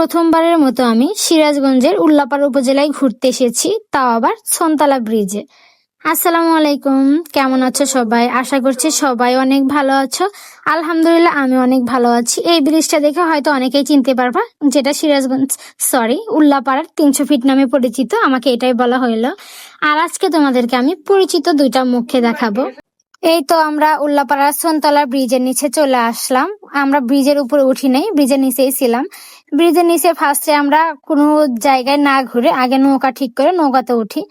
প্রথমবারের মতো আমি সিরাজগঞ্জের উল্লাপাড়া উপজেলায় ঘুরতে এসেছি, তাও আবার ছনতলা ব্রিজে। আসসালামু আলাইকুম, কেমন আছো সবাই? আশা করছি সবাই অনেক ভালো আছো। আলহামদুলিল্লাহ আমি অনেক ভালো আছি। এই ব্রিজটা দেখে হয়তো অনেকেই চিনতে পারবা, যেটা সিরাজগঞ্জ উল্লাপাড়ার 300 ফিট নামে পরিচিত। আমাকে এটাই বলা হইলো। আর আজকে তোমাদেরকে আমি পরিচিত দুইটা মুখে দেখাবো। এই তো আমরা উল্লাপাড়ার সোনতলা ব্রিজের নিচে চলে আসলাম। আমরা ব্রিজের উপরে উঠি নাই, ব্রিজের নিচেই ছিলাম। ব্রিজের নিচে ফার্স্টে আমরা কোনো জায়গায় না ঘুরে আগে নৌকা ঠিক করে নৌকাতে উঠি,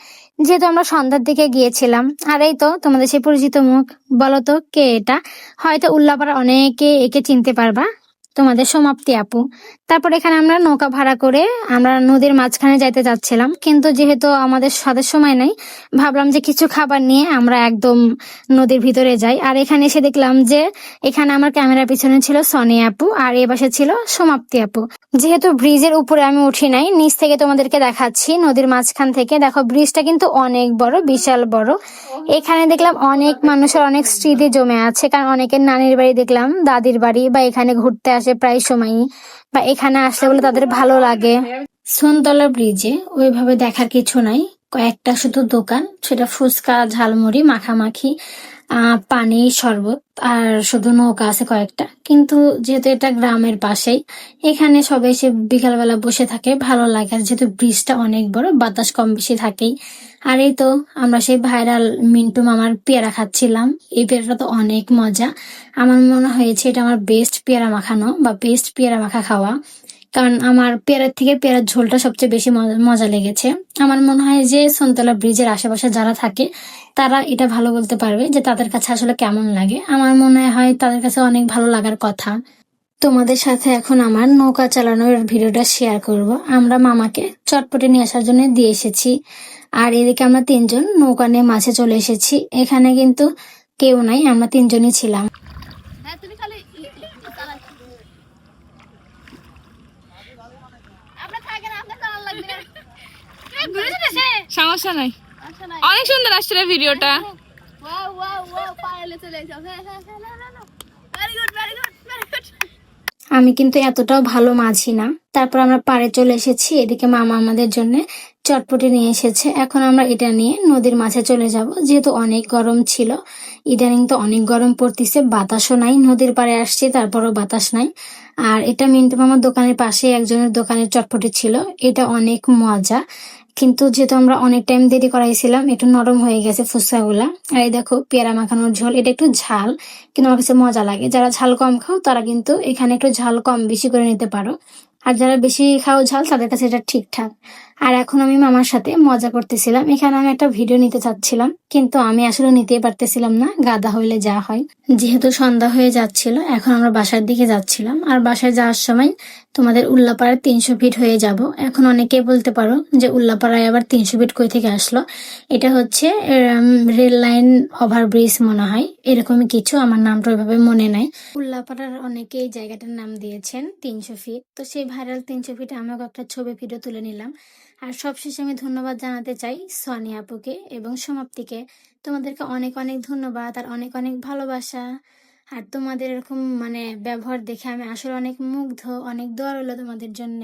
যেহেতু আমরা সন্ধ্যার দিকে গিয়েছিলাম। আর এই তো তোমাদের সেই পরিচিত মুখ, বলো তো কে এটা? হয়তো উল্লাপাড়া অনেকে একে চিনতে পারবা, তোমাদের সমাপ্তি আপু। তারপর এখানে আমরা নৌকা ভাড়া করে আমরা নদীর মাঝখানে যাইতে যাচ্ছিলাম, কিন্তু যেহেতু আমাদের সাথে সময় নাই, ভাবলাম যে কিছু খাবার নিয়ে আমরা একদম নদীর ভিতরে যাই। আর এখানে এসে দেখলাম যে এখানে আমার ক্যামেরার পিছনে ছিল সনি আপু, আর এ পাশে ছিল সমাপ্তি আপু। যেহেতু ব্রিজের উপরে আমি উঠি নাই, নিচ থেকে তোমাদেরকে দেখাচ্ছি নদীর মাঝখান থেকে। দেখো ব্রিজটা কিন্তু অনেক বড়, বিশাল বড়। এখানে দেখলাম অনেক মানুষের অনেক স্মৃতি জমে আছে, কারণ অনেকের নানির বাড়ি দেখলাম, দাদির বাড়ি, বা এখানে ঘুরতে আসে প্রায় সময়ই, বা এখানে আসলে বলে তাদের ভালো লাগে। সোনতলা ব্রিজে ওইভাবে দেখার কিছু নাই, কয়েকটা শুধু দোকান, সেটা ফুচকা, ঝালমুড়ি, মাখামাখি, পানি, শরবত, আর শুধু নৌকা আছে কয়েকটা। কিন্তু যেহেতু এটা গ্রামের পাশেই, এখানে সবাই এসে বিকালবেলা বসে থাকে, ভালো লাগে। আর যেহেতু ব্রিজটা অনেক বড়, বাতাস কম বেশি থাকেই। আর এই তো আমরা সেই ভাইরাল মিন্টু মামার পেয়ারা খাচ্ছিলাম। এই পেয়ারাটা তো অনেক মজা। আমার মনে হয়েছে এটা আমার বেস্ট পেয়ারা মাখানো বা বেস্ট পেয়ারা মাখা খাওয়া, কারণ আমার পেয়ারার থেকে পেয়ারার ঝোলটা সবচেয়ে বেশি মজা লেগেছে। আমার মনে হয় যে সোনতলা ব্রিজের আশেপাশে যারা থাকে তারা এটা ভালো বলতে পারবে যে তাদের কাছে আসলে কেমন লাগে। আমার মনে হয় তাদের কাছে অনেক ভালো লাগার কথা। তোমাদের সাথে এখন আমার নৌকা চালানোর ভিডিওটা শেয়ার করব। আমরা মামাকে চটপটে নিয়ে আসার জন্য দিয়ে এসেছি, আর এদিকে আমরা তিনজন নৌকা নিয়ে মাঝে চলে এসেছি। এখানে কিন্তু কেউ নাই, আমরা তিনজনই ছিলাম। সমস্যা নাই, অনেক সুন্দর আসছে ভিডিওটা। আমি কিন্তু এতটাও ভালো মাঝি না। তারপর আমরা পাড়ে চলে এসেছি। এদিকে মামা আমাদের জন্য চটপটি নিয়ে এসেছে। এখন আমরা এটা নিয়ে নদীর মাঝে চলে যাব, যেহেতু অনেক গরম ছিল। ইদানিং তো অনেক গরম পড়তিছে, বাতাসও নাই। নদীর পাড়ে আসছি, তারপরও বাতাস নাই। আর এটা মিন্টু মামার দোকানের পাশে একজনের দোকানের চটপটি ছিল, এটা অনেক মজা। কিন্তু যেহেতু আমরা অনেক টাইম দেরি করাইছিলাম, একটু নরম হয়ে গেছে ফুচকাগুলা। আর এই দেখো পেয়ারা মাখানোর ঝোল, এটা একটু ঝাল, কিন্তু আমার কাছে মজা লাগে। যারা ঝাল কম খাও তারা কিন্তু এখানে একটু ঝাল কম বেশি করে নিতে পারো, আর যারা বেশি খাও ঝাল তাদের কাছে এটা ঠিকঠাক। আর এখন আমি মামার সাথে মজা করতেছিলাম। এখানে আমি একটা ভিডিও নিতে চাচ্ছিলাম, কিন্তু আমি আসলে নিতেই পারতেছিলাম না, গাদা হইলে যা হয়। যেহেতু সন্ধ্যা হয়ে যাচ্ছিল, এখন আমরা বাসার দিকে যাচ্ছিলাম। আর বাসায় যাওয়ার সময় তোমাদের উল্লাপাড়ায় 300 ফিট হয়ে যাব। এখন অনেকে বলতে পারো যে উল্লাপাড়ায় আবার 300 ফিট কই থেকে আসলো। এটা হচ্ছে রেল লাইন ওভারব্রিজ মনে হয়, এরকমই কিছু, আমার নামটা ওইভাবে মনে নাই। উল্লাপাড়ার অনেকে এই জায়গাটার নাম দিয়েছেন 300 ফিট। তো সেই ভাইরাল 300 ফিটে আমিও একটা ছবি ভিডিও তুলে নিলাম। আর সবশেষে আমি ধন্যবাদ জানাতে চাই সোনিয়া আপুকে এবং সমাপ্তিকে। তোমাদেরকে অনেক অনেক ধন্যবাদ আর অনেক অনেক ভালোবাসা। আর তোমাদের এরকম ব্যবহার দেখে আমি আসলে অনেক মুগ্ধ, অনেক দোয়া রইলো তোমাদের জন্য।